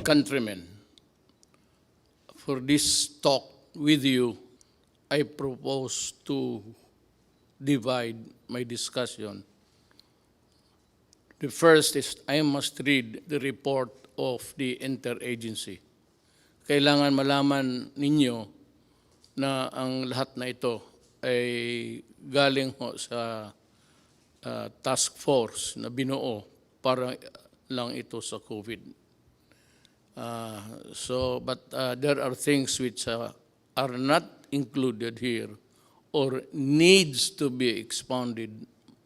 countrymen, for this talk with you, I propose to divide my discussion. The first is I must read the report of the interagency. Kailangan malaman ninyo na ang lahat na ito ay galing ho sa task force na binuo para lang ito sa COVID. But there are things which are not included here or needs to be expounded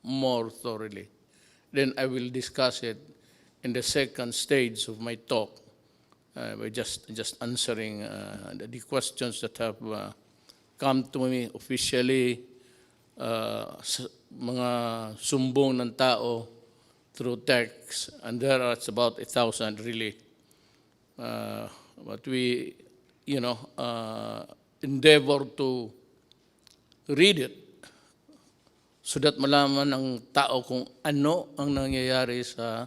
more thoroughly. Then I will discuss it in the second stage of my talk by just answering the questions that have come to me officially, mga sumbong ng tao through text, and there are about 1,000 really. But we, endeavor to read it so that malaman ng tao kung ano ang nangyayari sa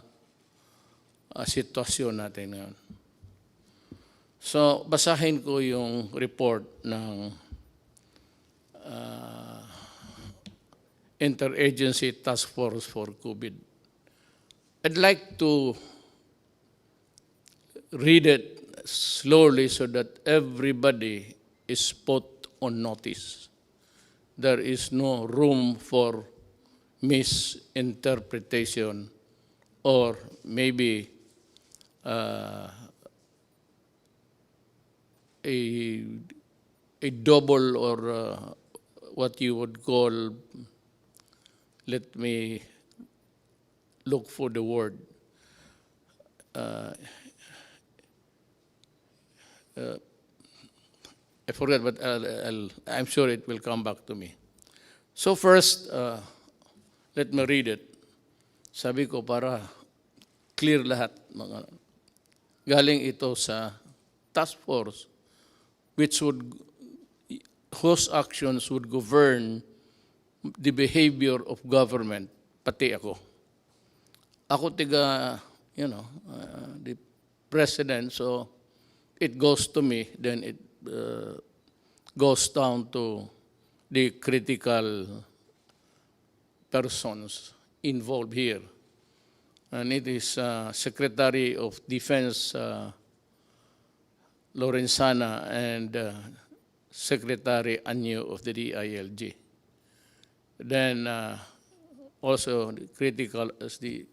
sitwasyon natin ngayon. So, basahin ko yung report ng Interagency Task Force for COVID. I'd like to read it slowly so that everybody is put on notice. There is no room for misinterpretation or maybe a double or what you would call, let me look for the word, I forget, but I'm sure it will come back to me. So first, let me read it. Sabi ko para clear lahat. Galing ito sa task force whose actions would govern the behavior of government, pati ako. Ako the president, so it goes to me, then it goes down to the critical persons involved here. And it is Secretary of Defense Lorenzana and Secretary Anyo of the DILG. Then also the critical as the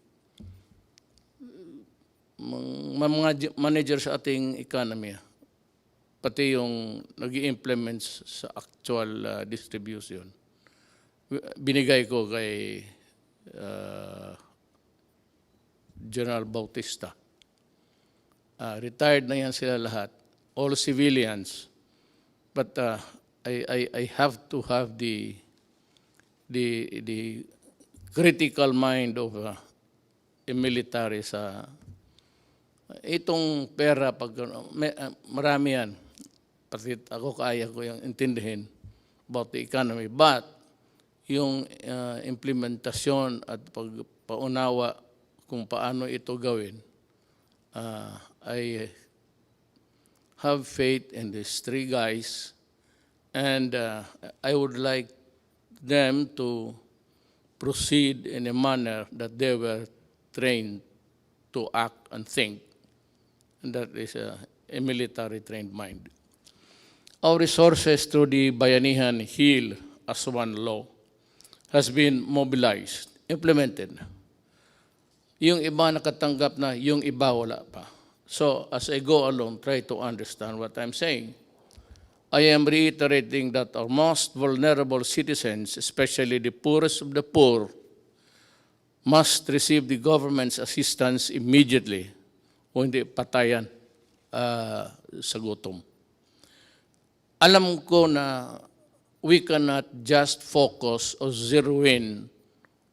mga manager sa ating economy, pati yung nag-i-implement sa actual distribution. Binigay ko kay General Bautista. Retired na yan sila lahat, all civilians. But I have to have the critical mind of a military sa itong pera, pag marami yan, pati ako kaya ko yung intindihin about the economy. But yung implementasyon at pagpaunawa kung paano ito gawin, I have faith in these three guys, and I would like them to proceed in a manner that they were trained to act and think. And that is a military-trained mind. Our resources through the Bayanihan Heal as One Law has been mobilized, implemented. Yung iba nakatanggap na, yung iba wala pa. So as I go along, try to understand what I'm saying. I am reiterating that our most vulnerable citizens, especially the poorest of the poor, must receive the government's assistance immediately o hindi patayan sa gutom. Alam ko na we cannot just focus or zero in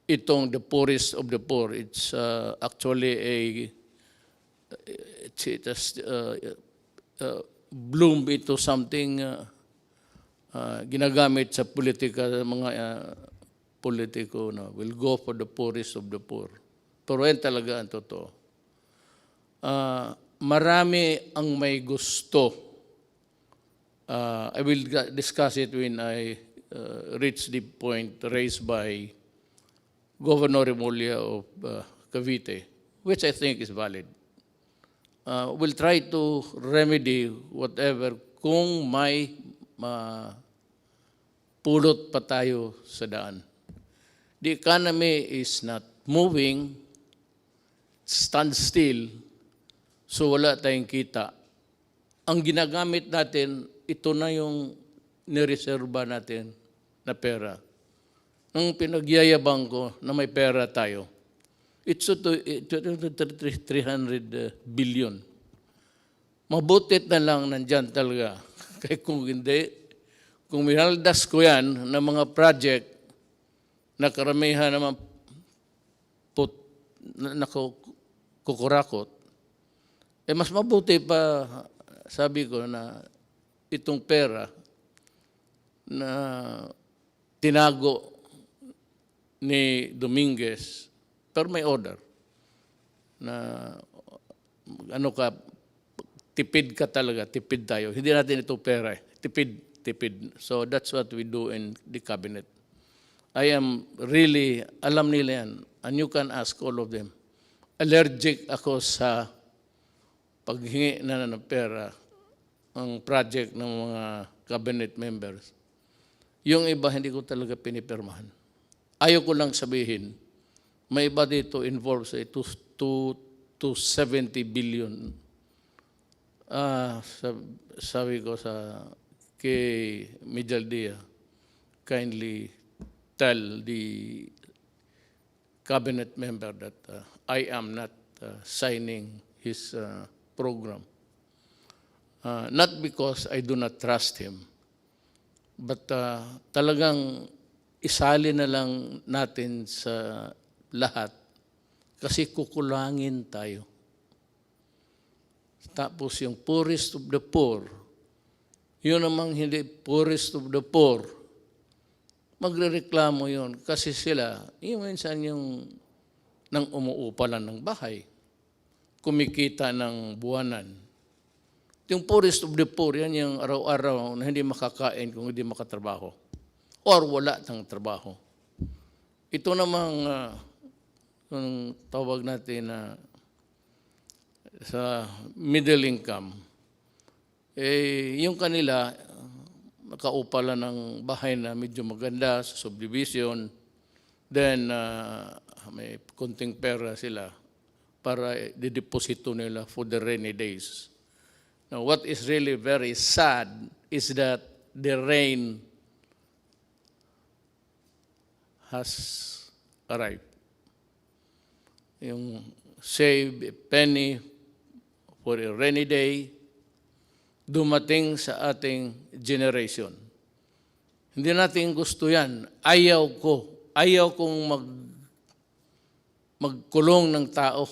itong the poorest of the poor. It's actually bloom into something ginagamit sa politika, mga politiko na will go for the poorest of the poor. Pero yan talaga ang totoo. marami ang may gusto. I will discuss it when I reach the point raised by Governor Remulla of Cavite, which I think is valid. We'll try to remedy whatever kung may pulot pa tayo sa daan. The economy is not moving, stand still, so wala tayong kita. Ang ginagamit natin, ito na yung nireserba natin na pera. Nung pinagyayabang ko na may pera tayo, it's 300 billion. Mabutit na lang nandyan talaga. Kaya kung hindi, kung minaldas ko yan ng mga project na karamihan naman kukurakot, mas mabuti pa, sabi ko, na itong pera na tinago ni Dominguez, pero may order na tipid ka talaga, tipid tayo. Hindi natin ito pera, tipid. So that's what we do in the cabinet. I am really, alam nila yan, and you can ask all of them. Allergic ako sa paghingi na ng pera ang project ng mga cabinet members. Yung iba, hindi ko talaga pinipirmahan. Ayaw ko lang sabihin, may iba dito involved sa 270 billion. Sabi ko kay Medjaldia, kindly tell the cabinet member that I am not signing his program. Not because I do not trust him, but talagang isali na lang natin sa lahat kasi kukulangin tayo. Tapos yung poorest of the poor, yun namang hindi poorest of the poor, magrereklamo yun kasi sila, yung minsan yung nang umuupa lang ng bahay, kumikita ng buwanan. Yung poorest of the poor, yan yung araw-araw na hindi makakain kung hindi makatrabaho or wala ng trabaho. Ito namang yung tawag natin na sa middle income, yung kanila, nakaupa lang ng bahay na medyo maganda sa subdivision, then may konting pera sila para dideposito nila for the rainy days. Now, what is really very sad is that the rain has arrived. Yung save a penny for a rainy day, dumating sa ating generation. Hindi natin gusto yan. Ayaw kong magkulong ng tao.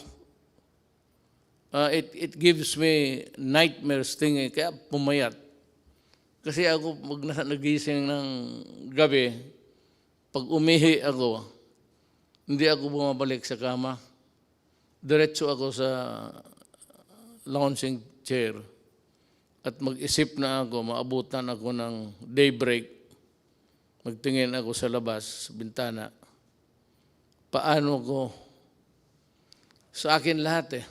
It gives me nightmares thinking, kaya pumayat. Kasi ako, pag nagising ng gabi, pag umihi ako, hindi ako bumabalik sa kama. Diretso ako sa lounging chair. At mag-isip na ako, maabutan ako ng daybreak, magtingin ako sa labas, sa bintana. Paano ko? Sa akin lahat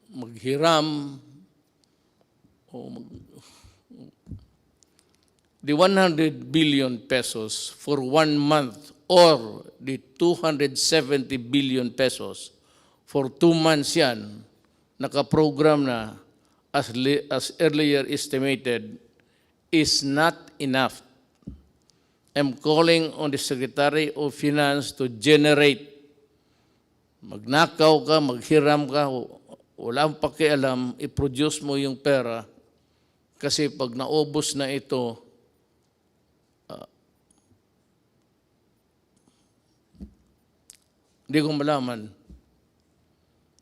maghiram o the 100 billion pesos for 1 month or the 270 billion pesos for 2 months yan, nakaprogram na as earlier estimated is not enough. I'm calling on the Secretary of Finance to generate. Magnakaw ka, maghiram ka, walang pakialam, i-produce mo yung pera kasi pag naubos na ito, hindi ko malaman.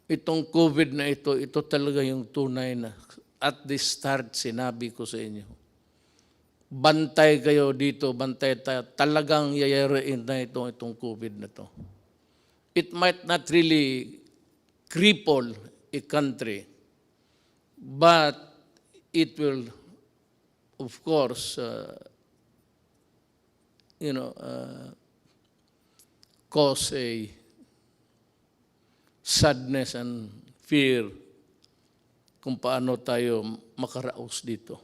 Itong COVID na ito talaga yung tunay na at the start sinabi ko sa inyo. Bantay kayo dito, bantay tayo. Talagang yayarain na itong COVID na ito. it might not really cripple a country, but it will, of course, cause a sadness and fear kung paano tayo makaraos dito.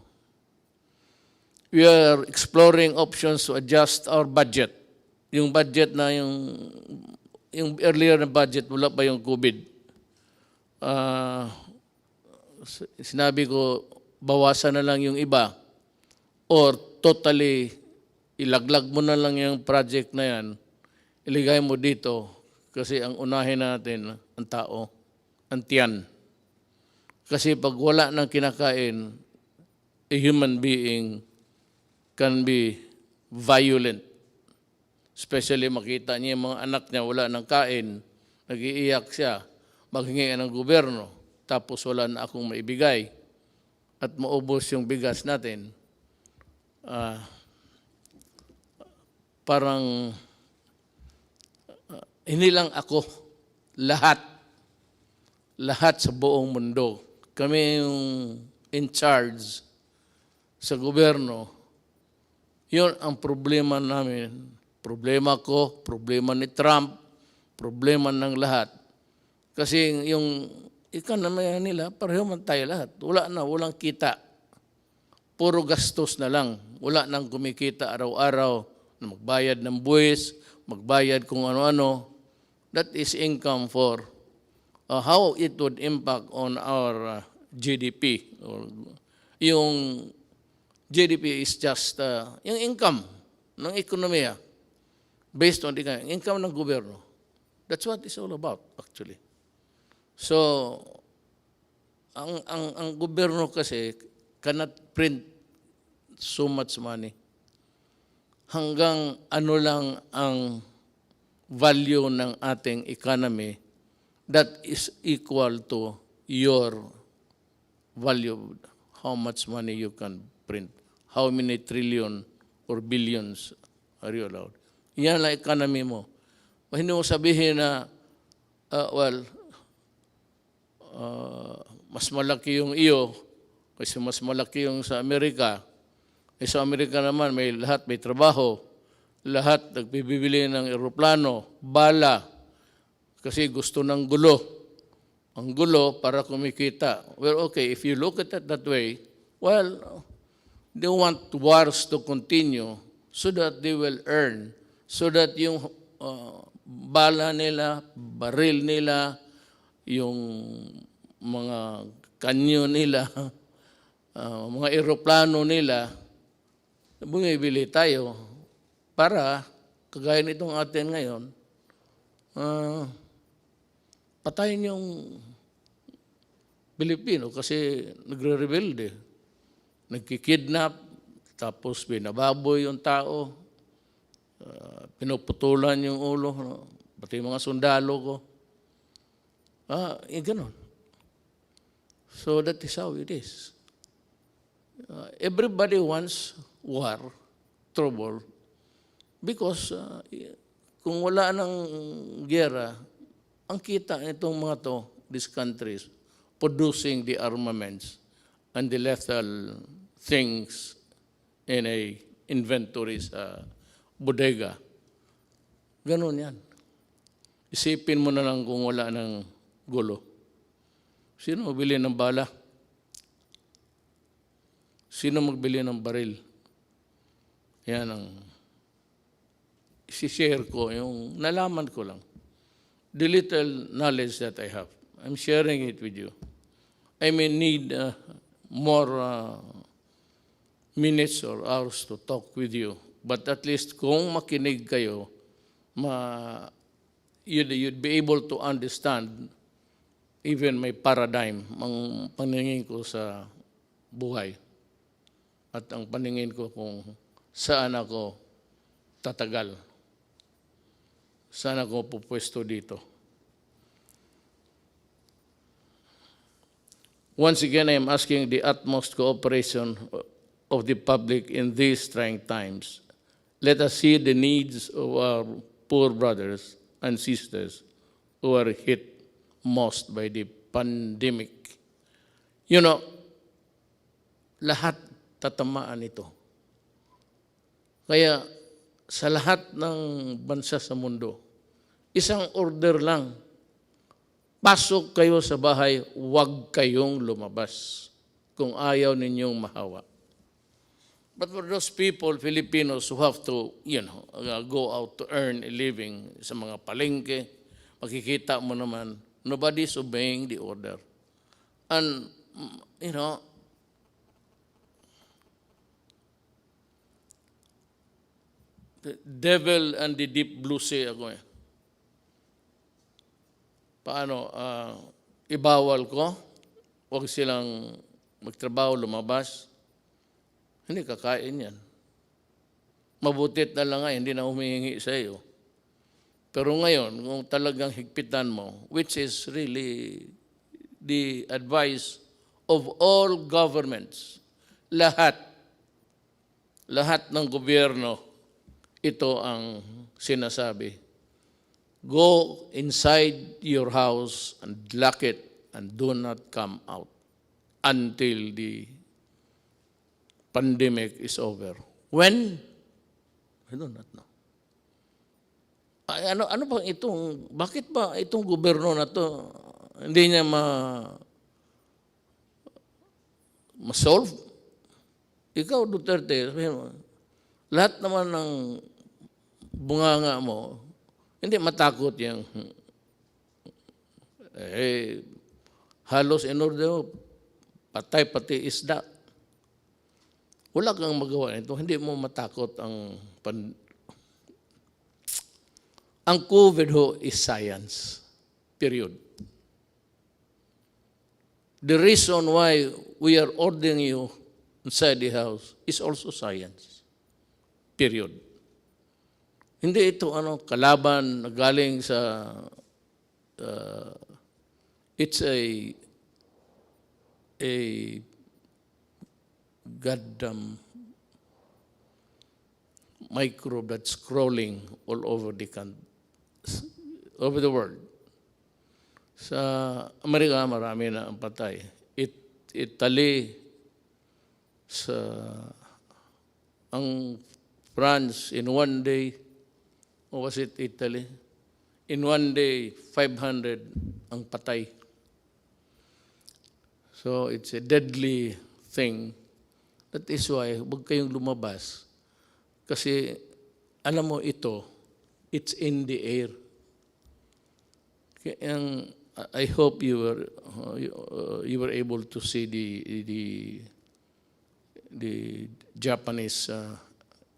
We are exploring options to adjust our budget. Yung budget na yung earlier na budget, wala pa yung COVID. Sinabi ko, bawasan na lang yung iba or totally ilaglag mo na lang yung project na yan, iligay mo dito kasi ang unahin natin ang tao, ang tiyan. Kasi pag wala nang kinakain, a human being can be violent. Especially makita niya yung mga anak niya wala nang kain, nag-iiyak siya, maghingi ng gobyerno, tapos wala na akong maibigay at maubos yung bigas natin. Parang hindi lang ako, lahat sa buong mundo. Kami yung in charge sa gobyerno. Yun ang problema namin. Problema ko, problema ni Trump, problema ng lahat. Kasi yung economy nila, pareho man tayo lahat. Walang kita. Puro gastos na lang. Wala nang kumikita araw-araw na magbayad ng buwis, magbayad kung ano-ano. That is income for how it would impact on our GDP. Yung GDP is just yung income ng ekonomiya based on the income ng gobyerno. That's what it's all about, actually. So, ang gobyerno kasi cannot print so much money. Hanggang ano lang ang value ng ating economy that is equal to your value, how much money you can print, how many trillion or billions are you allowed. Yan ang economy mo. Hindi mo sabihin na, mas malaki yung iyo kasi mas malaki yung sa Amerika. Sa Amerika naman, lahat may trabaho. Lahat nagbibili ng eroplano, bala, kasi gusto ng gulo. Ang gulo para kumikita. Well, okay, if you look at it that way, well, they want wars to continue so that they will earn, so that yung bala nila, baril nila, yung mga kanyo nila, mga eroplano nila, bumibili tayo para, kagaya nitong atin ngayon, patayin yung Filipino kasi nagre-rebelde. Nagkikidnap, tapos binababoy yung tao, pinuputulan yung ulo, pati mga sundalo ko. Ganon. So that is how it is. Everybody wants war, trouble, because kung wala ng gera, ang kita nitong mga to, these countries, producing the armaments and the lethal things in a inventory sa bodega. Ganon yan. Isipin mo na lang kung wala ng gulo. Sino magbili ng bala? Sino magbili ng baril? Yan ang isi-share ko, yung nalaman ko lang. The little knowledge that I have. I'm sharing it with you. I may need more minutes or hours to talk with you. But at least kung makinig kayo, you'd be able to understand even my paradigm, ang paningin ko sa buhay. At ang paningin ko kung saan ako tatagal. Saan ako pupwesto dito. Once again, I am asking the utmost cooperation of the public in these trying times. Let us see the needs of our poor brothers and sisters who are hit most by the pandemic. You know, lahat tatamaan ito. Kaya sa lahat ng bansa sa mundo, isang order lang, pasok kayo sa bahay, huwag kayong lumabas kung ayaw ninyong mahawa. But for those people, Filipinos, who have to, go out to earn a living sa mga palengke, makikita mo naman, nobody's obeying the order. And, the devil and the deep blue sea ako eh. Paano? Ibawal ko, huwag silang magtrabaho, lumabas. Hindi kakain yan. Mabutit na lang nga, hindi na humihingi sa iyo. Pero ngayon, kung talagang higpitan mo, which is really the advice of all governments, lahat ng gobyerno, ito ang sinasabi. Go inside your house and lock it and do not come out until the pandemic is over. When? I do not know. Ano ba itong, bakit ba itong gobyerno na to hindi niya ma-solve? Ikaw, Duterte, lahat naman ng bunganga mo, hindi matakot yung halos in order patay pati isda. Wala kang magawa nito, hindi mo matakot ang COVID ho is science. Period. The reason why we are ordering you inside the house is also science. Period. Hindi ito kalaban na galing sa it's a goddamn microbe that's crawling all over the world. Sa Amerika, marami na ang patay. Italy, ang France, in one day, or was it Italy? In one day, 500 ang patay. So it's a deadly thing. That is why, huwag kayong lumabas. Kasi, alam mo ito, it's in the air. I hope you were able to see the Japanese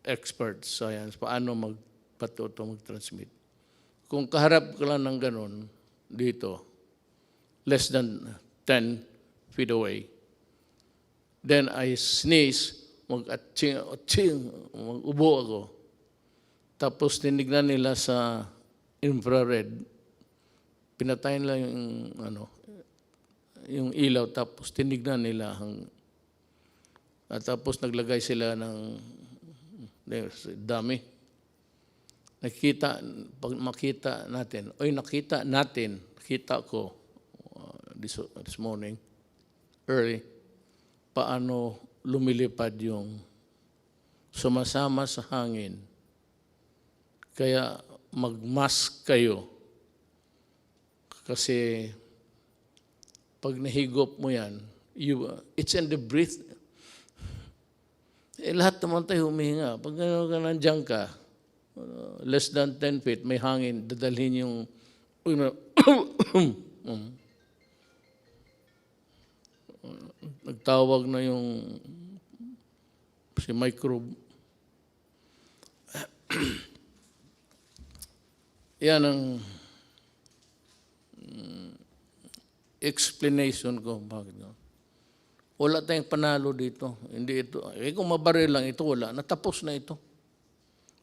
experts science paano mag-transmit. Kung kaharap ka lang ng ganon dito, less than 10 feet away, then I sneeze, mag-atching, mag-ubo ako. Tapos tinignan nila sa infrared, pinatayin lang yung ilaw, tapos tinignan nila at tapos naglagay sila ng dami. Pag makita natin, nakita ko this morning, early, paano lumilipad yung sumasama sa hangin. Kaya mag-mask kayo. Kasi pag nahigop mo yan, it's in the breath. Lahat naman tayo humihinga. Pag nandiyan ka, less than 10 feet, may hangin, dadalhin yung nagtawag na yung si microbe. Yan ang explanation ko. Bakit? Wala tayong panalo dito. Hindi ito. Kung mabaril lang ito, wala. Natapos na ito.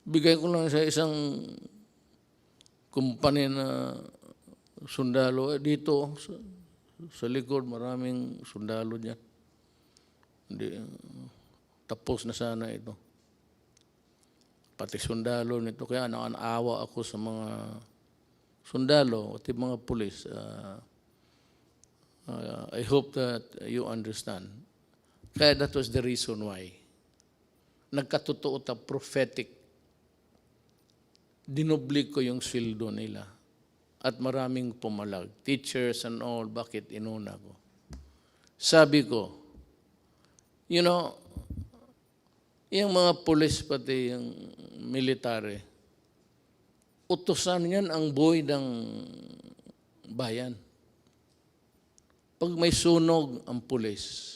Bigay ko lang sa isang kumpanya na sundalo. Dito, sa likod, maraming sundalo dyan. Hindi, tapos na sana ito. Pati sundalo nito. Kaya nakaawa ako sa mga sundalo, at yung mga pulis, I hope that you understand. Kaya that was the reason why. Nagkatotoo ta prophetic. Dinubli ko yung sweldo nila. At maraming pumalag. Teachers and all, bakit inuna ko? Sabi ko, you know, yung mga pulis pati yung military, utusan yan ang buhay ng bayan. Pag may sunog ang pulis,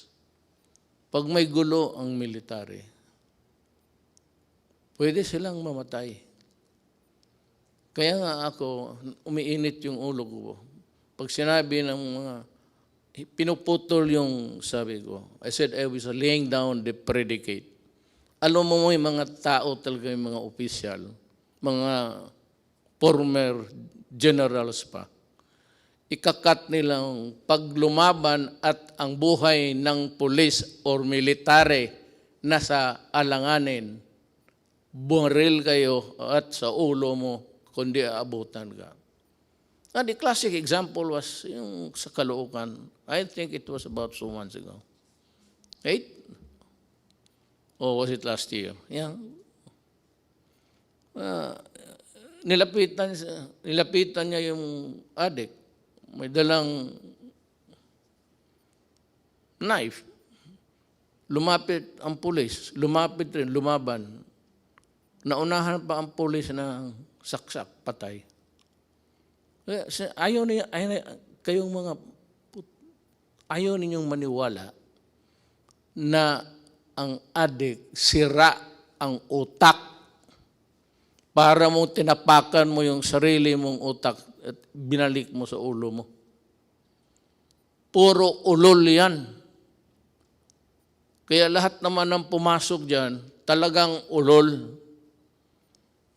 pag may gulo ang military, pwede silang mamatay. Kaya nga ako, umiinit yung ulo ko. Pag sinabi ng mga, pinuputol yung sabi ko, I said I was laying down the predicate. Alam mo yung mga tao talaga, yung mga opisyal, mga former generals pa, ikakat nilang pag lumaban at ang buhay ng pulis or military nasa alanganin, bumaril kayo at sa ulo mo, kundi aabutan ka. And the classic example was yung sa Caloocan. I think it was about 2 months ago. 8? Or was it last year? Yeah. Nilapitan niya yung adik. May dalang knife. Lumapit ang pulis. Lumapit rin, lumaban. Naunahan pa ang pulis na saksak, patay. Ayaw ninyong maniwala na ang adik, sira ang utak para mo tinapakan mo yung sarili mong utak at binalik mo sa ulo mo. Puro ulol yan. Kaya lahat naman ng pumasok dyan, talagang ulol.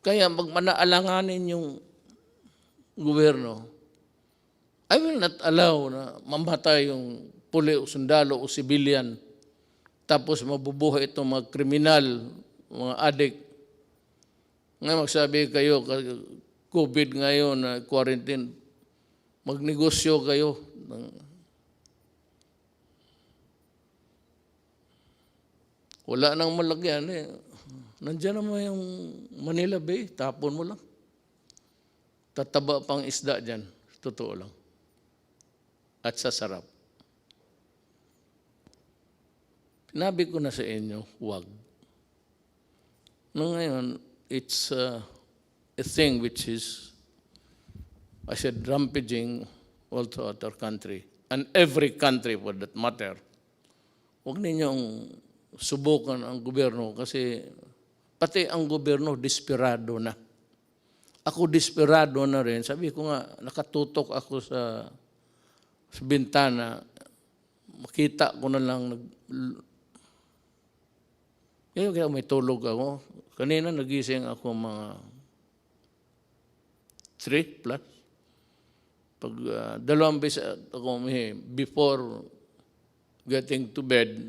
Kaya magmanaalanganin yung gobyerno, I will not allow na mamatay yung puli o sundalo o civilian tapos mabubuhay itong mga kriminal, mga adik. Ngayon magsabi kayo, COVID ngayon, quarantine, magnegosyo kayo. Wala nang malagyan eh. Nandiyan naman yung Manila Bay, tapon mo lang. Tataba pang isda dyan, totoo lang. At sasarap. Sinabi ko na sa inyo, huwag. No, ngayon, it's a thing which is, I said, rampaging all throughout our country. And every country for that matter. Huwag ninyong subukan ang gobyerno kasi pati ang gobyerno desperado na. Ako desperado na rin. Sabi ko nga, nakatutok ako sa bintana. Makita ko na lang kaya may tulog ako. Kanina nagising ako mga 3 plus. Pag 2 beses ako before getting to bed,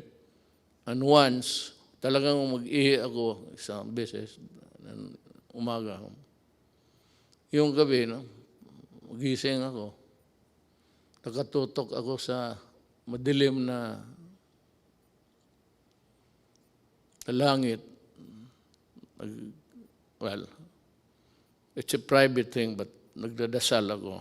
and once, talagang mag-ihi ako 1 beses, umaga. Yung gabi, no, magising ako. Nakatutok ako sa madilim na langit. Well, it's a private thing, but nagdadasal ako.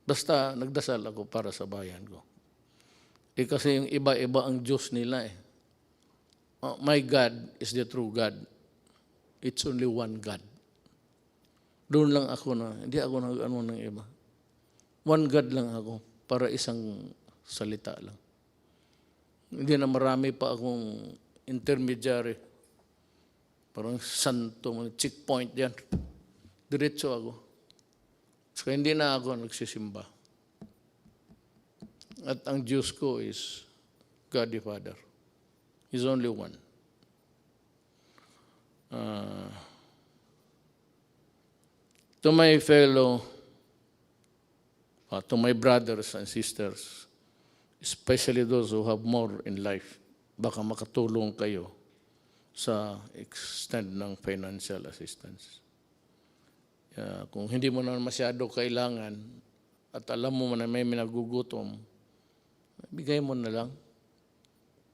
Basta nagdasal ako para sa bayan ko. Kasi yung iba-iba ang Diyos nila eh. My God is the true God. It's only one God. Doon lang ako na, hindi ako nag-ano ng iba. One God lang ako, para isang salita lang. Hindi na marami pa akong intermediary. Parang santo, checkpoint yan. Diretso ako. So hindi na ako nagsisimba. At ang Diyos ko is God the Father. He's only one. To my fellow, to my brothers and sisters, especially those who have more in life, baka makatulong kayo. sa extent ng financial assistance. Kung hindi mo na masyado kailangan at alam mo na may minagugutom, bigay mo na lang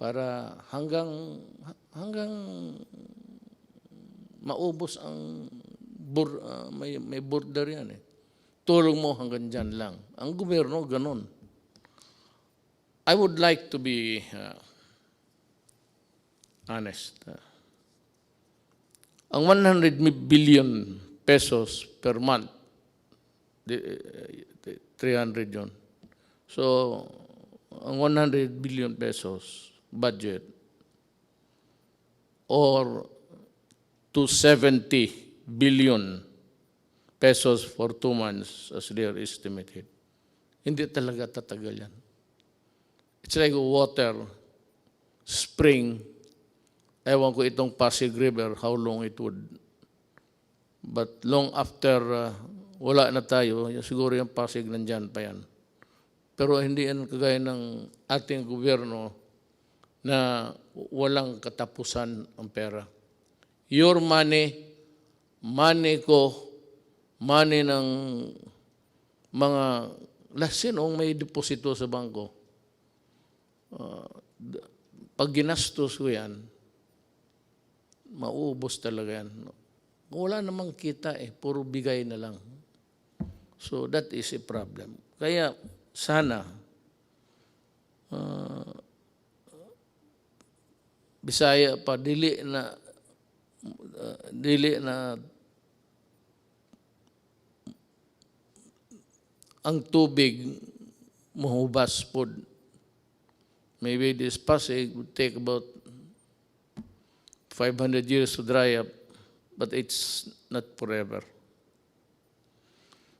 para hanggang maubos ang may border yan eh. Tulong mo hanggang dyan lang. Ang gobyerno, ganun. I would like to be honest. Ang 100 billion pesos per month, 300 yun. So, ang 100 billion pesos budget or 270 billion pesos for 2 months as they are estimated. Hindi talaga tatagal yan. It's like water, spring. Ewan ko itong Pasig River, how long it would. But long after wala na tayo, siguro yung Pasig nandyan pa yan. Pero hindi yan kagaya ng ating gobyerno na walang katapusan ang pera. Your money, money ko, money ng mga sinong may deposito sa bangko. Pag ginastos ko yan, mauubos talaga yan. Wala namang kita eh, puro bigay na lang. So that is a problem. Kaya sana, Bisaya pa, dili na ang tubig mahubas po. Maybe this Pasig would take about 500 years to dry up, but it's not forever.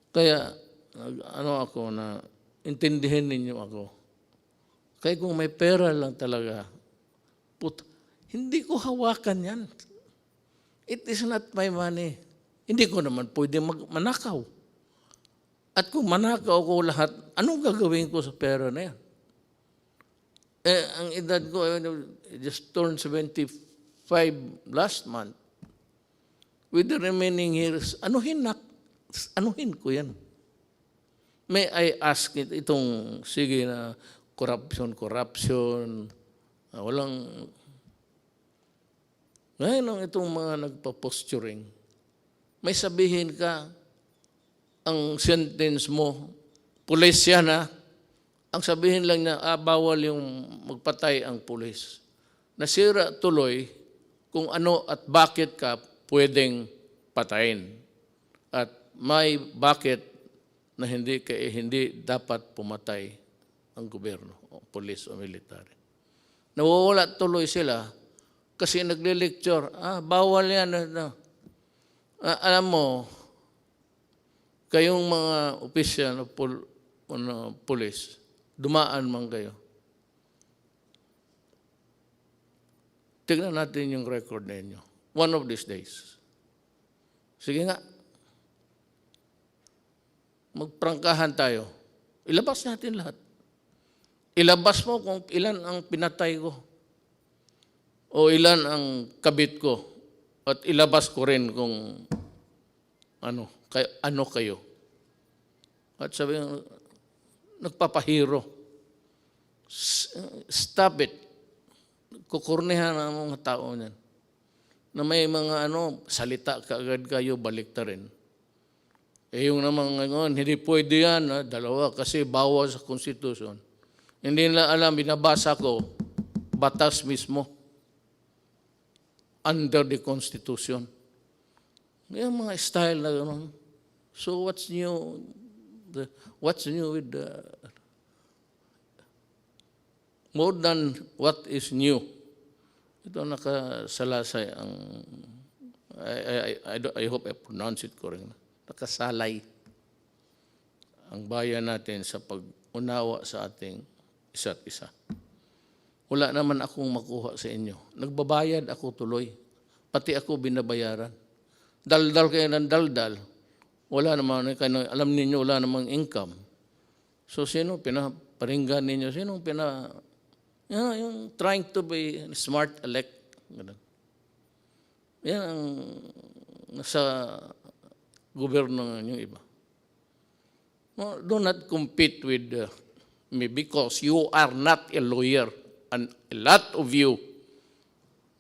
Kaya, ako na, intindihin ninyo ako. Kaya kung may pera lang talaga, hindi ko hawakan yan. It is not my money. Hindi ko naman pwede manakaw. At kung manakaw ko lahat, anong gagawin ko sa pera na yan? Ang edad ko, I just turned 75 last month. With the remaining years, anuhin ko yan. May I ask itong, sige na, corruption, walang, ngayon itong mga nagpa-posturing, may sabihin ka, ang sentence mo, pulis yan ha, ang sabihin lang niya, bawal yung magpatay ang pulis. Nasira tuloy kung ano at bakit ka pwedeng patayin. At may bakit na hindi dapat pumatay ang gobyerno, o pulis o military. Nawawala tuloy sila kasi nagle-lecture, bawal yan. Alam mo, kayong mga opisyal o pulis, dumaan man kayo. Tignan natin yung record ninyo. One of these days. Sige nga. Magprangkahan tayo. Ilabas natin lahat. Ilabas mo kung ilan ang pinatay ko. O ilan ang kabit ko. At ilabas ko rin kung ano kayo. At sabi nagpapahiro. Stop it. Kukurnihan ang mga tao niyan. Na may mga salita kaagad kayo, balik ta rin. Yung naman ngayon, hindi pwede yan, dalawa, kasi bawal sa Constitution. Hindi nila alam, binabasa ko, batas mismo. Under the Constitution. Yung mga style na gano'n. So what's new? What's new with more than what is new? Ito nakasalasay ang, I hope I pronounce it correctly. Nakasalay ang bayan natin sa pag-unawa sa ating isa't isa. Wala naman akong makuha sa inyo. Nagbabayad ako tuloy. Pati ako binabayaran. Daldal kayo ng daldal. Wala naman, alam ninyo, wala namang income. So sino pinaparinggan ninyo? Sino yung trying to be smart elect? Ganun. Yan ang nasa gobyerno ng iba. No, do not compete with me because you are not a lawyer and a lot of you,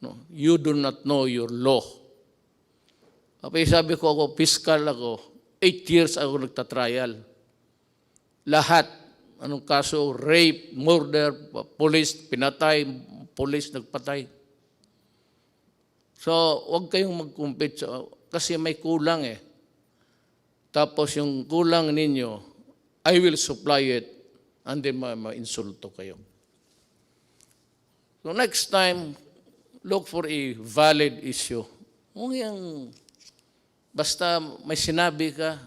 no, you do not know your law. Kapag sabi ko ako, fiscal ako, 8 years ako nagtatrial. Lahat, anong kaso, rape, murder, police, pinatay, police nagpatay. So, huwag kayong mag-compete kasi may kulang eh. Tapos yung kulang ninyo, I will supply it and then ma-insulto kayo. So next time, look for a valid issue. Kung yung, basta may sinabi ka,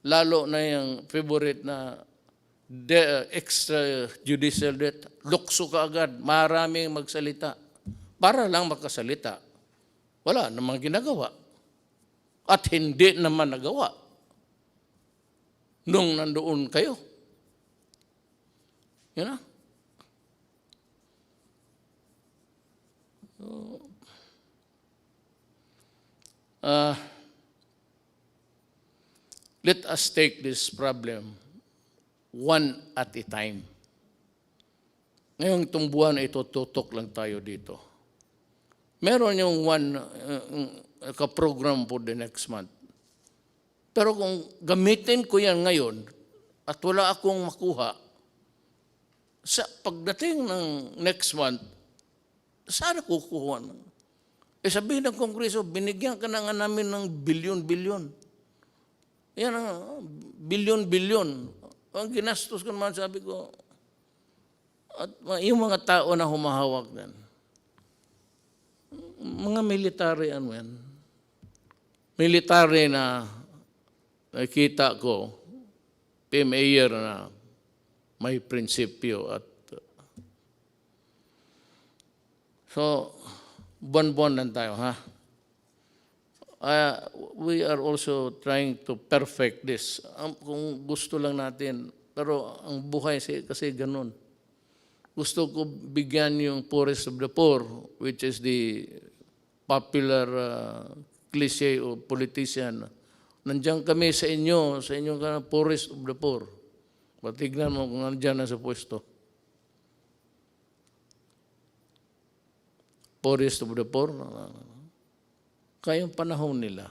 lalo na yung favorite na extrajudicial death, lukso ka agad, maraming magsalita. Para lang makasalita. Wala namang ginagawa. At hindi naman nagawa. Nung nandoon kayo. You know? Let us take this problem one at a time. Ngayong itong buwan na ito, tutok lang tayo dito. Meron yung one ka-program for the next month. Pero kung gamitin ko yan ngayon at wala akong makuha, sa pagdating ng next month, saan kukuha? Sabihin ng Kongreso, binigyan ka na nga namin ng bilyon-bilyon. Yan ang bilyon-bilyon. Ang ginastos ko naman, sabi ko, at yung mga tao na humahawak yan, mga military ano yan, military na nakita ko, mayor na may prinsipyo at so, buwan-buwan lang tayo, ha? We are also trying to perfect this. Kung gusto lang natin, pero ang buhay kasi ganun. Gusto ko bigyan yung poorest of the poor, which is the popular cliche o politician. Nandiyan kami sa inyo ka poorest of the poor. Patignan mo kung nandiyan na sa pwesto. Poorest of the poor. Kayong panahon nila,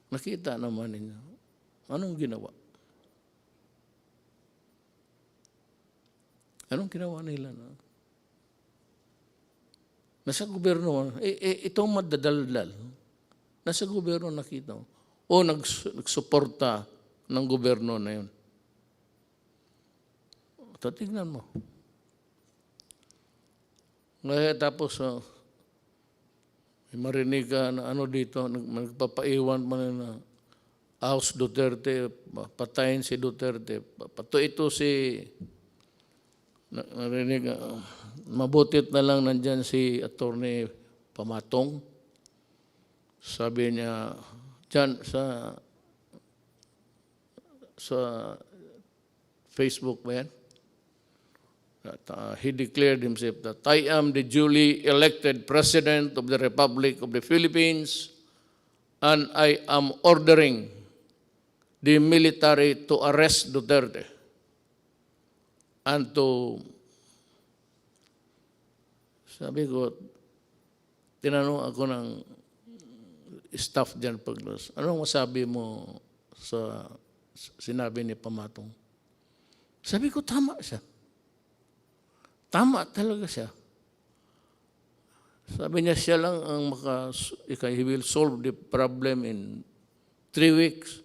nakita naman ninyo. Anong ginawa? Anong ginawa nila? Nasa gobyerno, itong madadaldal, nasa gobyerno nakita mo. O nagsuporta ng gobyerno na yun. Tignan mo. Ngayon tapos, marinig ka na ano dito, nagpapaiwan man na House Duterte, patayin si Duterte. Pato ito si, narinig, mabutit na lang nandyan si Attorney Pamatong. Sabi niya, dyan sa Facebook ba yan? He declared himself that I am the duly elected President of the Republic of the Philippines and I am ordering the military to arrest Duterte and to, sabi ko, tinanong ako ng staff dyan paglas, anong masabi mo sa sinabi ni Pamatong? Sabi ko, tama siya. Tama talaga siya. Sabi niya, siya lang ang he will solve the problem in 3 weeks.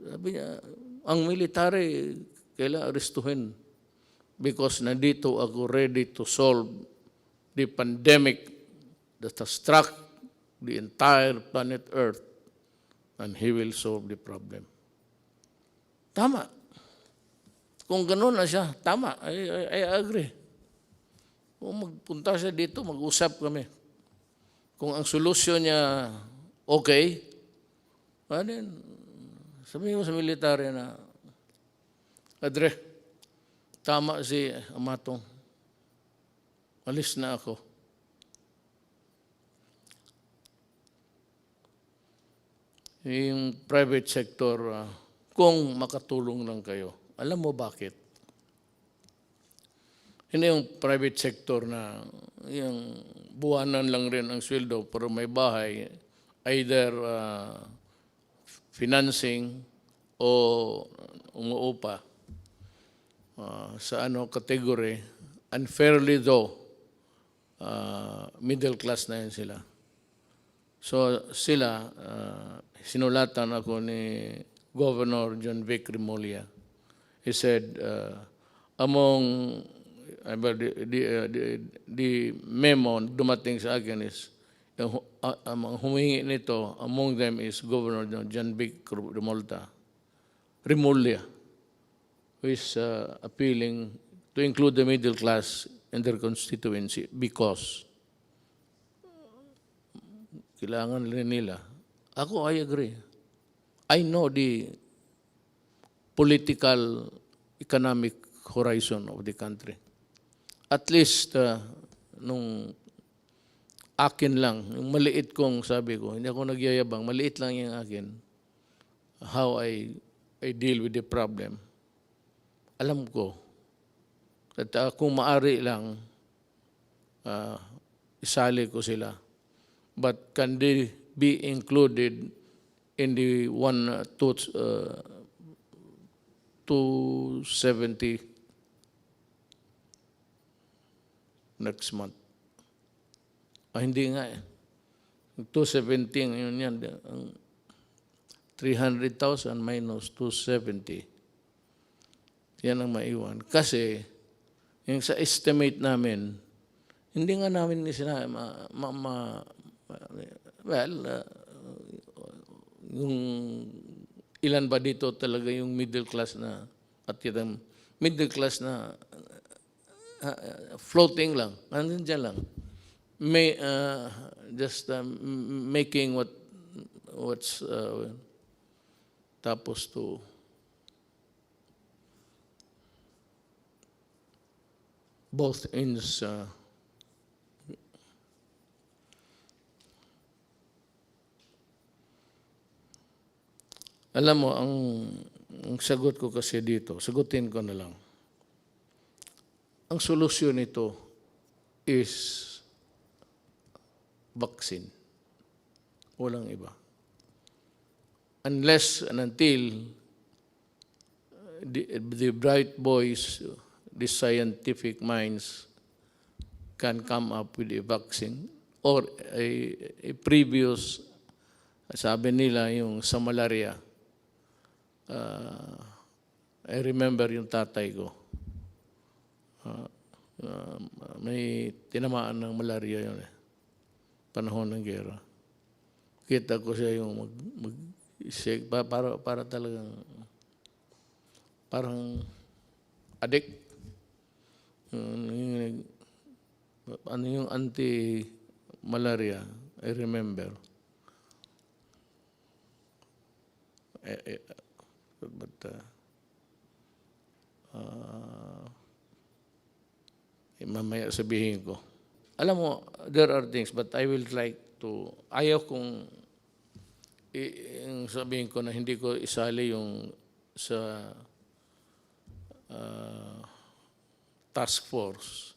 Sabi niya, ang military, kailangan arestuhin because nandito ako ready to solve the pandemic that has struck the entire planet Earth and he will solve the problem. Tama. Kung gano'n na siya, tama, I agree. Kung magpunta siya dito, mag-usap kami. Kung ang solusyon niya okay, then sabihin ko sa military na, Adre, tama si Amatong. Alis na ako. yung private sector, kung makatulong lang kayo. Alam mo bakit? Hindi yung private sector na yung buwanan lang rin ang sweldo pero may bahay, either financing o umuupa sa category, unfairly though, middle class na yun sila. So sila, sinulatan ako ni Governor John Vic Remulla. He said, among the memo dumating sa akin is, ang humingi nito, among them is Governor John Vic Remulla, who is appealing to include the middle class in their constituency because kailangan rin nila. Ako, I agree. I know the political, economic horizon of the country. At least, nung akin lang, yung maliit kong sabi ko, hindi ako nagyayabang, maliit lang yung akin, how I deal with the problem. Alam ko, at kung maari lang, isali ko sila. But can they be included in the 270 next month? Hindi nga eh. 217, yun yan. 300,000 minus 270. Yan ang maiwan. Kasi, yung sa estimate namin, hindi nga namin yung ilan ba dito talaga yung middle class na, at yung middle class na floating lang, andun dyan lang. May, just making what's tapos to both ends. Alam mo, ang sagot ko kasi dito, sagutin ko na lang. Ang solusyon nito is vaccine. Walang iba. Unless and until the bright boys, the scientific minds can come up with a vaccine or a previous, sabi nila yung sa malaria. I remember yung tatay ko. May tinamaan ng malaria yun eh. Panahon ng gera. Kita ko siya yung mag-shake para talagang parang addict. Ano yung anti-malaria, I remember. But mamaya sabihin ko. Alam mo, there are things, but I will like to, ayaw kong sabihin ko na hindi ko isali yung sa task force.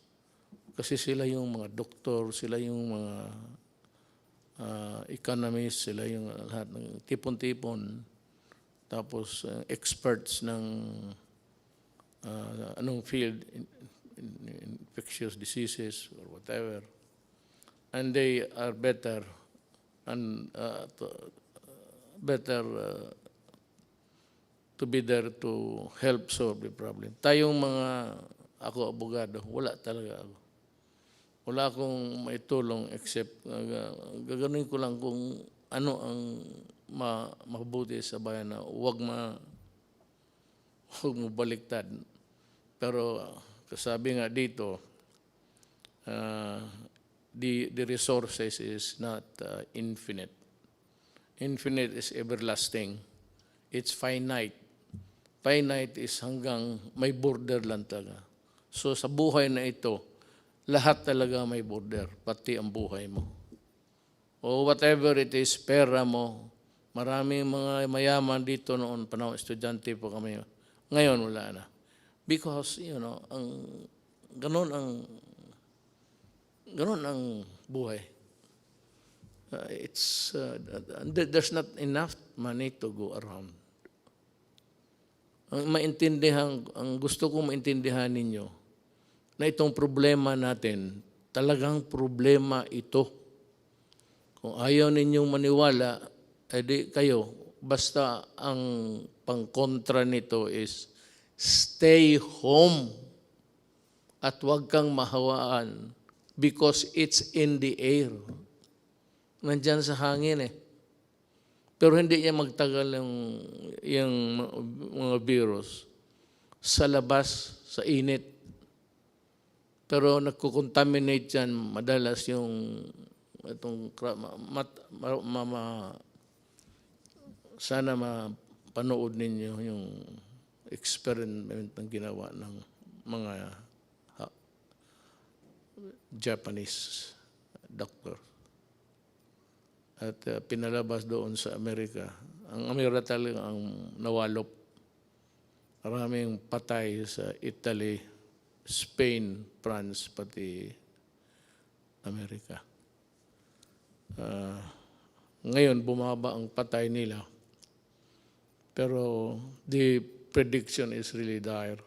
Kasi sila yung mga doktor, sila yung mga economists, sila yung lahat ng tipon-tipon. Tapos experts ng anong field, infectious diseases or whatever. And they are better and to be there to help solve the problem. Tayong ako abogado, wala talaga ako. Wala akong maitulong except gaganuin ko lang kung ano ang mabuti sa bayan na huwag mo baliktad. Pero kasabi nga dito, the resources is not infinite. Infinite is everlasting. It's finite. Finite is hanggang may border lang talaga. So sa buhay na ito, lahat talaga may border, pati ang buhay mo. O whatever it is, pera mo, Maraming mga mayaman dito noon, panahon estudyante po kami. Ngayon wala na. Because, ganun ang buhay. There's not enough money to go around. Ang gusto kong maintindihan ninyo, na itong problema natin, talagang problema ito. Kung ayaw ninyong maniwala, edi kayo, basta ang pangkontra nito is stay home at huwag kang mahawaan because it's in the air. Nandyan sa hangin eh. Pero hindi niya magtagal yung mga virus sa labas, sa init. Pero nagkukontaminate yan madalas yung itong sana mapanood ninyo yung experiment na ginawa ng mga Japanese doctor. At pinalabas doon sa Amerika. Ang Amerika talaga ang nawalop. Maraming patay sa Italy, Spain, France, pati Amerika. Ngayon, bumaba ang patay nila. Pero the prediction is really dire.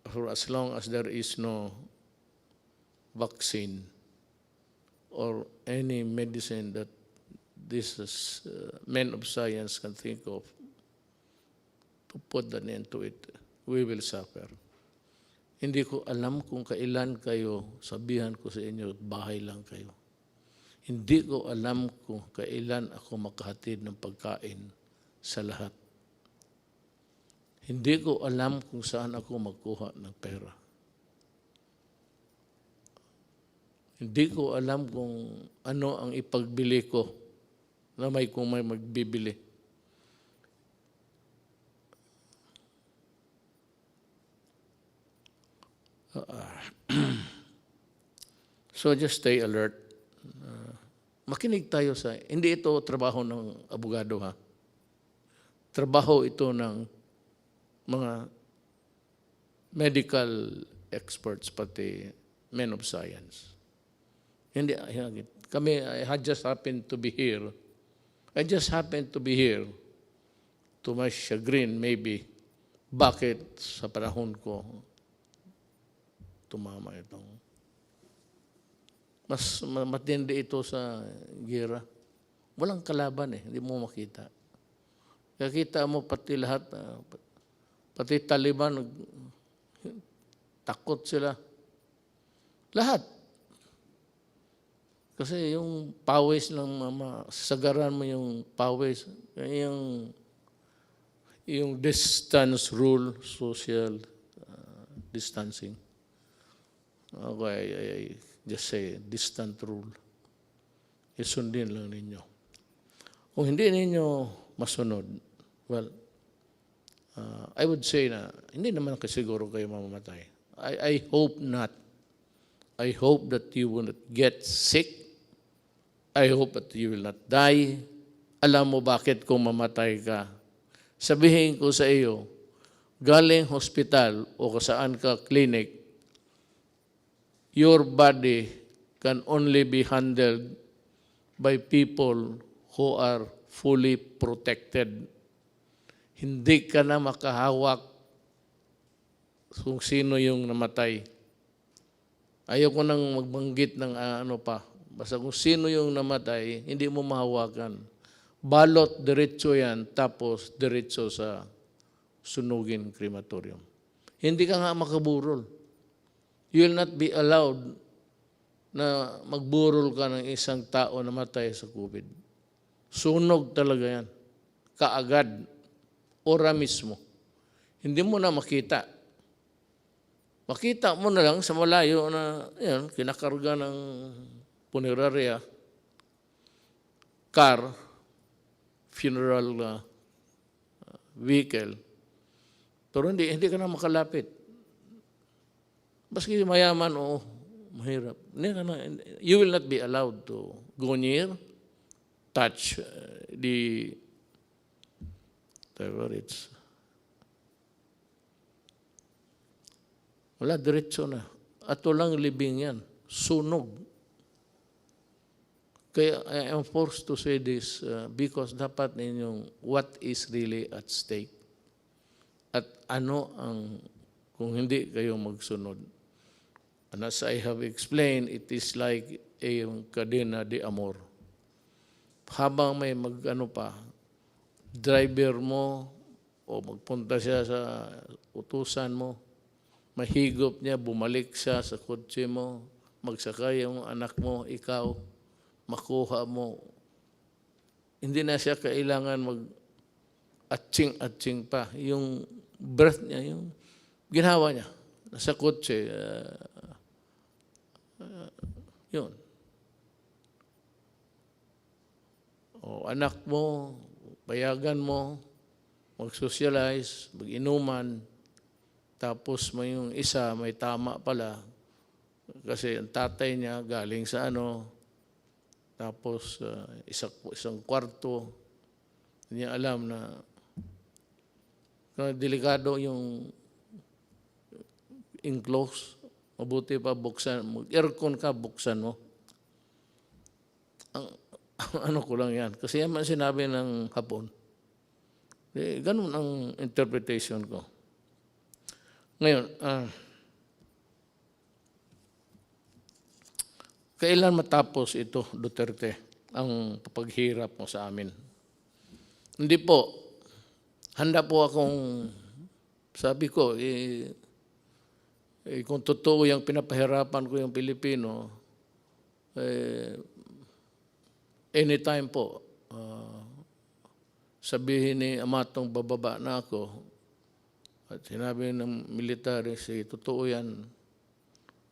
For as long as there is no vaccine or any medicine that these men of science can think of to put an end to it, we will suffer. Hindi ko alam kung kailan kayo, sabihan ko sa inyo, bahay lang kayo. Hindi ko alam kung kailan ako makahatid ng pagkain sa lahat. Hindi ko alam kung saan ako magkuha ng pera. Hindi ko alam kung ano ang ipagbili ko na kung may magbibili. So just stay alert. Makinig tayo sa, hindi ito trabaho ng abogado ha. Trabaho ito ng mga medical experts pati men of science. Hindi, kami, I just happened to be here. I just happened to be here to my chagrin maybe. Bakit sa panahon ko tumama itong mas matindi ito sa gira. Walang kalaban eh, hindi mo makita. Kaya kita mo pati lahat, pati Taliban, takot sila. Lahat. Kasi yung pawis ng sagaran mo yung pawis, yung distance rule, social distancing. Okay, I just say, distant rule. Isundin lang ninyo. Kung hindi ninyo masunod, well, I would say na, hindi naman kasiguro kayo mamamatay. I hope not. I hope that you will not get sick. I hope that you will not die. Alam mo bakit kung mamatay ka? Sabihin ko sa iyo, galing hospital o saan ka clinic, your body can only be handled by people who are fully protected. Hindi ka na makahawak kung sino yung namatay. Ayaw ko nang magbanggit ng ano pa. Basta kung sino yung namatay, hindi mo mahawakan. Balot, diretso yan, tapos diretso sa sunugin crematorium. Hindi ka nga makaburol. You will not be allowed na magburol ka ng isang tao na matay sa COVID. Sunog talaga yan. Kaagad. Ora mismo. Hindi mo na makita. Makita mo na lang sa malayo na yan, kinakarga ng funeraria, car, funeral vehicle. Pero hindi ka na makalapit. Baski mayaman o mahirap. You will not be allowed to go near, touch the, whatever it's, wala, diretso na. At walang libing yan. Sunog. Kaya I am forced to say this because dapat ninyong what is really at stake. At ano ang, kung hindi kayo magsunod. And as I have explained, it is like a cadena de amor. Habang may mag-ano pa, driver mo o magpunta siya sa utusan mo, mahigop niya, bumalik siya sa kotse mo, magsakay yung anak mo, ikaw, makuha mo. Hindi na siya kailangan mag-atching-atching pa. Yung breath niya, yung ginawa niya, nasa kotse, yun. O anak mo, payagan mo, mag-socialize, mag-inuman, tapos may yung isa, may tama pala, kasi ang tatay niya galing sa tapos isang kwarto, hindi niya alam na delikado yung enclose, mabuti pa buksan, mag-aircon ka, buksan mo. Ano ko lang yan, kasi yan man sinabi ng Hapon. Ganun ang interpretation ko. Ngayon, kailan matapos ito, Duterte, ang paghirap mo sa amin? Hindi po. Handa po akong, sabi ko, kung totoo yung pinapahirapan ko yung Pilipino, anytime po, sabihin ni Amatong bababa na ako, at sinabi ng military, totoo yan,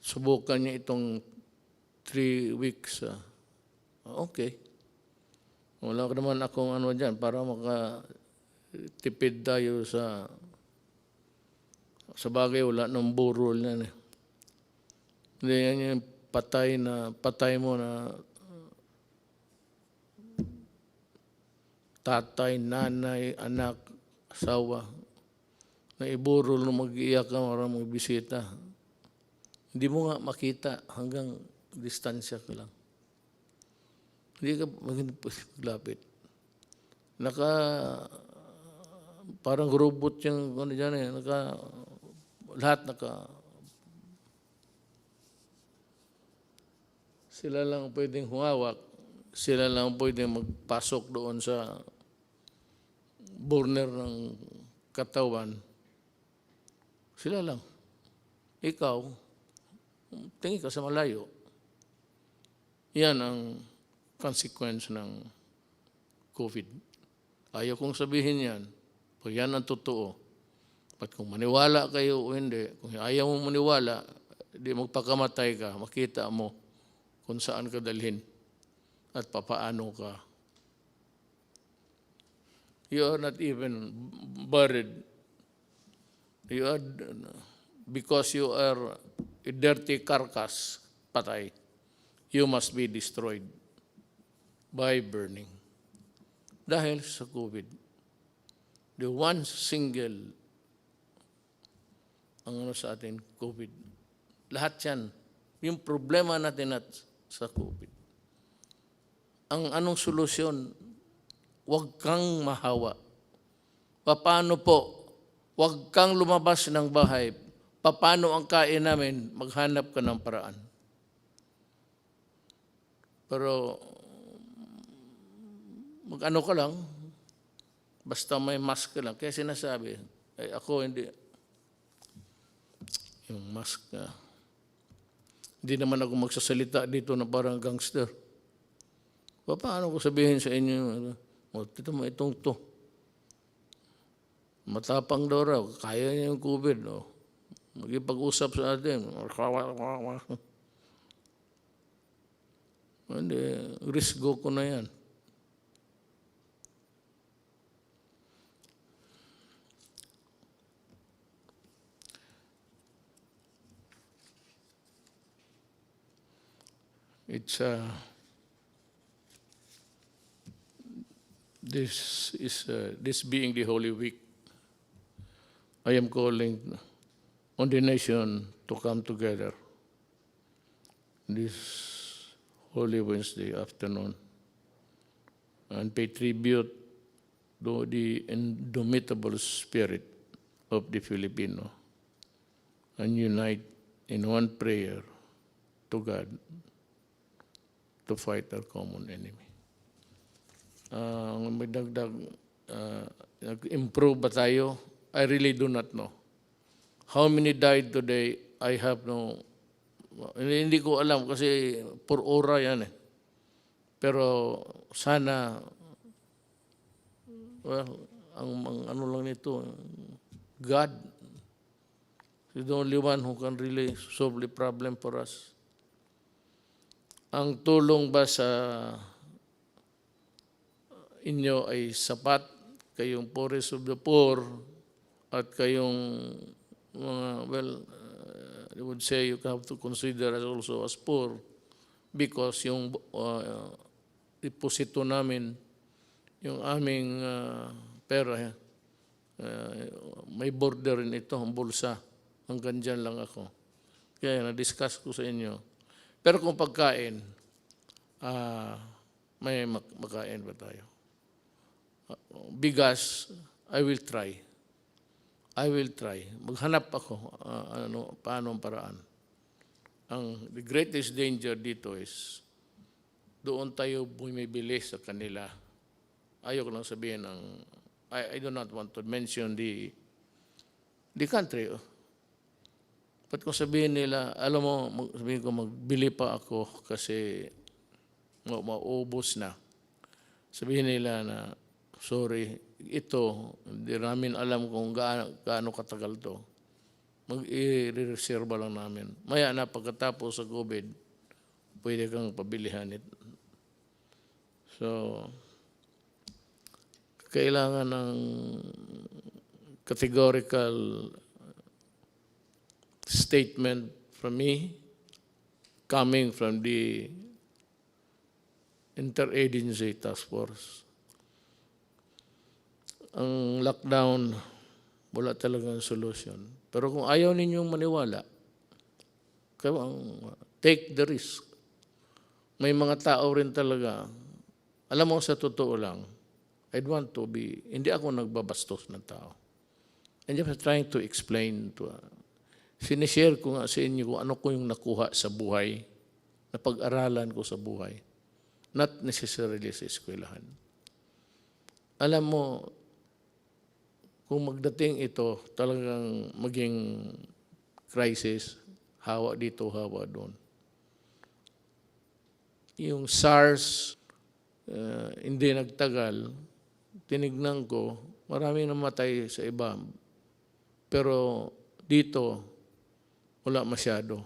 subukan niya itong 3 weeks. Okay. Wala naman akong dyan para makatipid tayo sa bagay, wala ng burol yan. Hindi yan yung patay mo na tatay, nanay, anak, asawa, na iburol na mag-iyak ka para magbisita. Hindi mo nga makita hanggang distansya ka lang. Hindi ka maglapit. Parang robot yung dyan lahat sila lang pwedeng humawak, sila lang pwedeng magpasok doon sa burner ng katawan. Sila lang. Ikaw, tingin ka sa malayo. Yan ang consequence ng COVID. Ayaw kong sabihin yan. Pag yan ang totoo. At kung maniwala kayo o hindi, kung ayaw mong maniwala, di magpakamatay ka, makita mo kung saan ka dalhin at papaano ka. You are not even buried. Because you are a dirty carcass, patay. You must be destroyed by burning. Dahil sa COVID, the one single sa atin, COVID. Lahat yan. Yung problema natin sa COVID. Anong solusyon? Huwag kang mahawa. Paano po? Huwag kang lumabas ng bahay. Paano ang kain namin? Maghanap ka ng paraan. Pero mag-ano ka lang, basta may mask ka lang. Kaya sinasabi, ako hindi, yung mask na, hindi naman ako magsasalita dito na parang gangster. Paano ko sabihin sa inyo, ito mo itong to. Matapang daw raw, kaya niya yung COVID. Magipag-usap sa atin. Hindi, risk go ko na yan. It's this being the Holy Week, I am calling on the nation to come together this Holy Wednesday afternoon and pay tribute to the indomitable spirit of the Filipino and unite in one prayer to God to fight our common enemy. May dagdag, nag-improve ba tayo? I really do not know. How many died today? I have no, hindi ko alam kasi per ora yan eh. Pero sana, well, ang ano lang nito, God is the only one who can really solve the problem for us. Ang tulong ba sa inyo ay sapat, kayong poorest of the poor, at kayong mga, well, I would say you have to consider us also as poor because yung deposito namin, yung aming pera, may border rin ito, ang bulsa. Hanggang dyan lang ako. Kaya na-discuss ko sa inyo. Pero kung pagkain, may makain ba tayo? Bigas, I will try. I will try. Maghanap ako paano ang paraan. The greatest danger dito is doon tayo bumibili sa kanila. Ayoko lang sabihin I do not want to mention the country. But kung sabihin nila, alam mo, sabihin ko magbili pa ako kasi maubos na. Sabihin nila na, sorry, ito, hindi namin alam kung gaano katagal to. Mag-i-reserve lang namin. Maya na pagkatapos sa COVID, pwede kang pabilihan ito. So, kailangan ng categorical statement from me coming from the Interagency Task Force. Ang lockdown, wala talagang solution. Pero kung ayaw ninyong maniwala, take the risk. May mga tao rin talaga, alam mo sa totoo lang, I'd want to be, hindi ako nagbabastos ng tao. And just trying to explain to, sinishare ko nga sa inyo kung ano ko yung nakuha sa buhay, na pag-aralan ko sa buhay. Not necessarily sa eskwelahan. Alam mo, kung magdating ito, talagang maging crisis, hawa dito, hawa doon. Yung SARS, hindi nagtagal, tinignan ko, maraming namatay sa iba. Pero dito, wala masyado.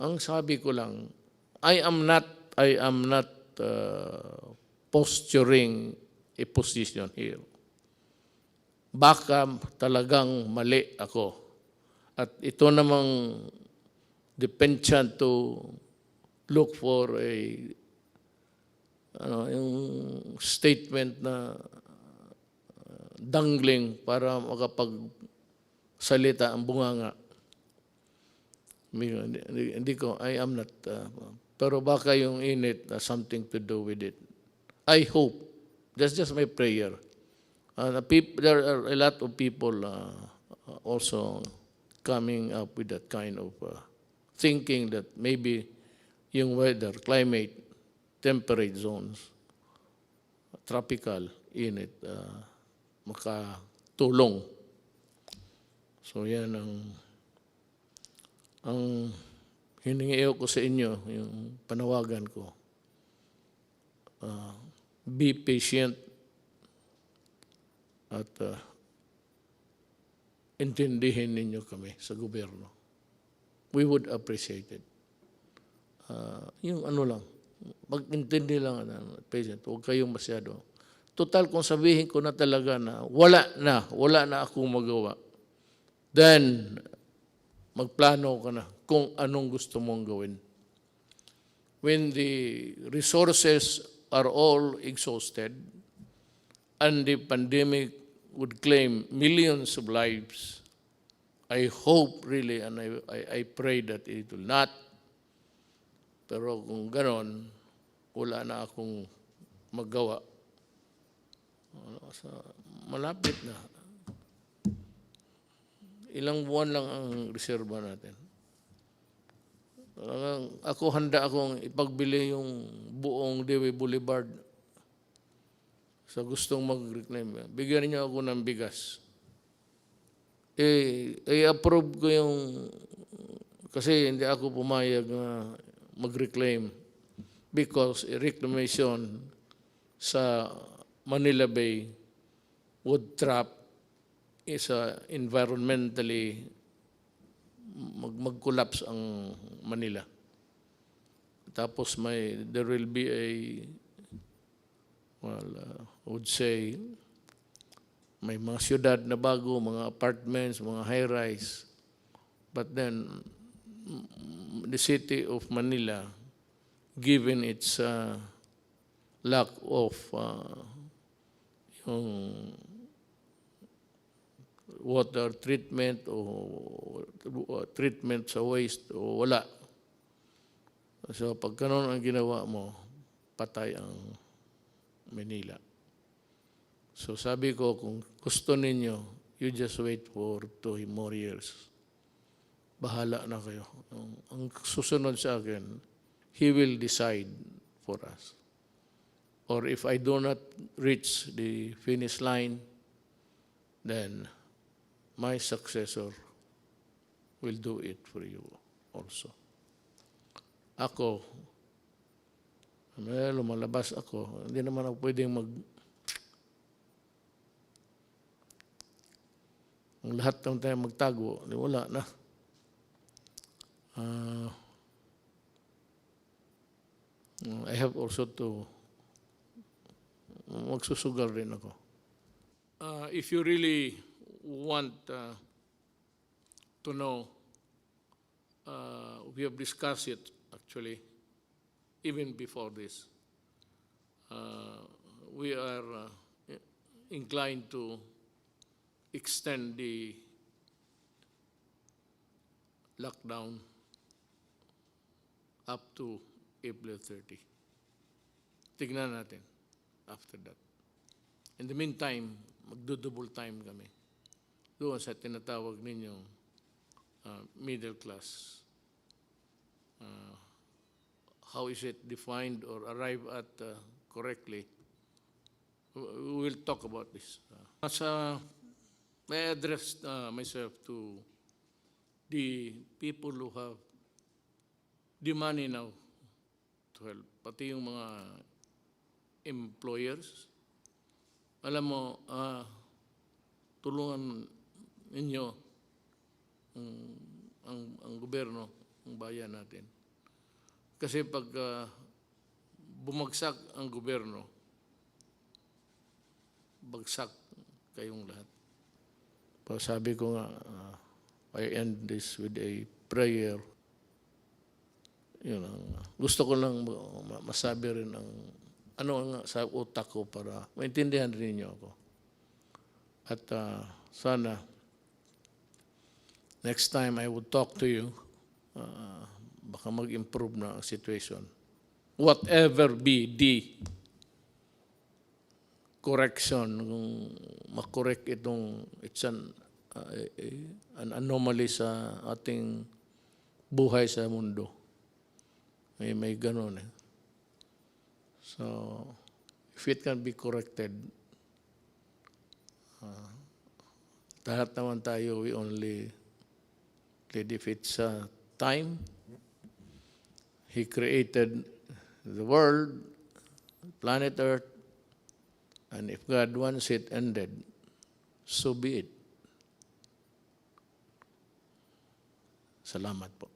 Ang sabi ko lang, I am not posturing a position here. Baka talagang mali ako. At ito namang dependent to look for a yung statement na dangling para makapagsalita ang bunganga. Hindi ko, I am not, pero baka yung init something to do with it. I hope, that's just my prayer. There are a lot of people also coming up with that kind of thinking that maybe yung weather, climate, temperate zones, tropical, init, makatulong. So yan ang hiningi ko sa inyo, yung panawagan ko. Be patient at intindihin ninyo kami sa gobyerno. We would appreciate it. Yung ano lang, mag-intindi lang, patient, huwag kayong masyado. Total, kung sabihin ko na talaga na wala na akong magawa, then magplano ka na kung anong gusto mong gawin. When the resources are all exhausted, and the pandemic would claim millions of lives. I hope really, and I pray that it will not. Pero kung ganon, wala na akong magawa. Malapit na. Ilang buwan lang ang reserba natin. Ako handa akong ipagbili yung buong Dewey Boulevard sa gustong mag-reclaim. Bigyan niyo ako ng bigas. I-approve ko yung, kasi hindi ako pumayag na mag-reclaim because reclamation sa Manila Bay would trap is environmentally mag-collapse ang Manila. Tapos there will be I would say, may mga syudad na bago, mga apartments, mga high-rise. But then, the city of Manila, given its lack of yung water treatment o treatment sa waste o wala. So pag ganun ang ginawa mo, patay ang Manila. So sabi ko, kung gusto ninyo, you just wait for 2 more years. Bahala na kayo. Ang susunod sa akin, He will decide for us. Or if I do not reach the finish line, then my successor will do it for you also. Ako, lumalabas ako, hindi naman ako pwedeng ang lahat ng tayo magtago, wala na. I have also to magsusugal rin ako. If you really want to know, we have discussed it actually, even before this. We are inclined to extend the lockdown up to April 30. Tignan natin after that. In the meantime, magdo-double time kami doon sa tinatawag ninyong middle class. How is it defined or arrived at correctly? We will talk about this. I address myself to the people who have the money now to help, pati yung mga employers. Alam mo, tulungan ninyo ang gobyerno, ang bayan natin. Kasi pag bumagsak ang gobyerno, bagsak kayong lahat. Sabi ko nga, I end this with a prayer. Yun, gusto ko lang masabi rin ano nga sa utak ko para maintindihan rin niyo ako. At sana, next time I would talk to you, baka mag-improve na ang situation. Whatever be the correction, kung makorek itong, it's an anomaly sa ating buhay sa mundo. May ganun eh. So, if it can be corrected, lahat naman tayo, we only live if it's time. He created the world, planet Earth, and if God wants it ended, so be it. Salamat po.